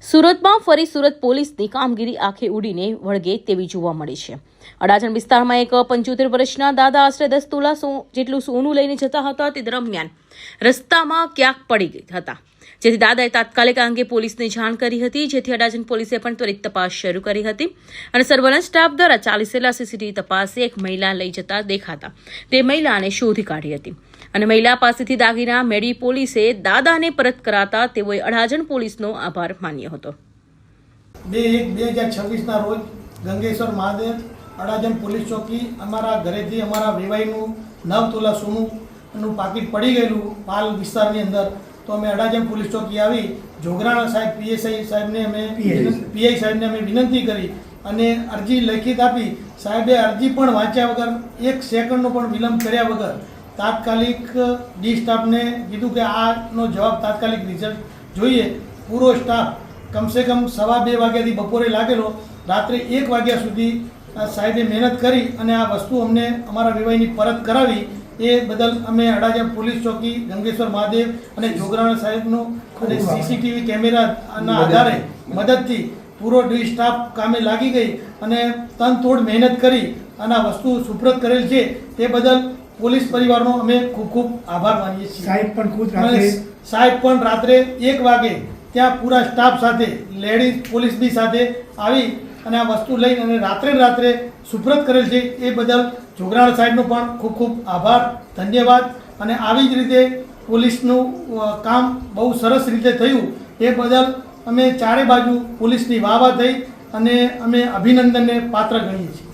સુરતમાં ફરી સુરત પોલીસની કામગીરી આંખે ઉડીને વળગે તેવી જોવા મળી છે। અડાજણ વિસ્તારમાં એક 75 વર્ષના દાદા આશરે 10 તોલા જેટલું સોનું લઈને જતા હતા। તે દરમિયાન રસ્તામાં ક્યાંક પડી ગયા હતા, જેથી દાદાએ તાત્કાલિક આ અંગે પોલીસને જાણ કરી હતી, જેથી અડાજણ પોલીસે પણ ત્વરિત તપાસ શરૂ કરી હતી અને સર્વેલન્સ સ્ટાફ દ્વારા ચાલીસેલા સીસીટીવી તપાસે એક મહિલા લઈ જતા દેખાતા તે મહિલાને શોધી કાઢી હતી અને મહિલા પાસેથી દાગીના મેળવી પોલીસે દાદાને પરત કરાતા તેઓએ અડાજણ પોલીસનો આભાર માન્યો હતો। 2/1/2026 રોજ ગંગેશ્વર મહાદેવ અડાજણ પોલીસ ચોકી અમારા ઘરેથી અમારા વેવાઈનું 9 તોલા સોનું પાકીટ પડી ગયેલું પાલ વિસ્તારની અંદર, તો અમે અડાજણ પોલીસ ચોકી આવી જોગરાણા સાહેબ પીઆઈ સાહેબને અમે વિનંતી કરી અને અરજી લેખિત આપી। સાહેબે અરજી પણ વાંચ્યા વગર, એક સેકન્ડનો પણ વિલંબ કર્યા વગર તાત્કાલિક ડી સ્ટાફને કીધું કે આનો જવાબ તાત્કાલિક રિઝલ્ટ જોઈએ। પૂરો સ્ટાફ કમસે કમ 2:15 વાગ્યાથી બપોરે લાગેલો, રાત્રે 1 વાગ્યા સુધી સાહેબે મહેનત કરી અને આ વસ્તુ અમને અમારા વેવાઈની પરત કરાવી। એ બદલ અમે અડાજણ પોલીસ ચોકી, ગંગેશ્વર મહાદેવ અને જોગરાણા સાહેબનો અને સીસીટીવી કેમેરાના આધારે મદદથી પૂરો ડી સ્ટાફ કામે લાગી ગઈ અને તનતોડ મહેનત કરી અને આ વસ્તુ સુપ્રત કરેલ છે। તે બદલ પોલીસ પરિવારનો અમે ખૂબ ખૂબ આભાર માનીએ છીએ। સાહેબ પણ રાત્રે 1 વાગે ત્યાં પૂરા સ્ટાફ સાથે, લેડીઝ પોલીસ બી સાથે આવી અને આ વસ્તુ લઈ અને રાત્રે સુપ્રત કરેલ છે। એ બદલ જોગરાણા સાહેબનો પણ ખૂબ ખૂબ આભાર, ધન્યવાદ। અને આવી જ રીતે પોલીસનું કામ બહુ સરસ રીતે થયું, એ બદલ અમે ચારે બાજુ પોલીસની વાહ થઈ અને અમે અભિનંદનને પાત્ર ગણીએ છીએ।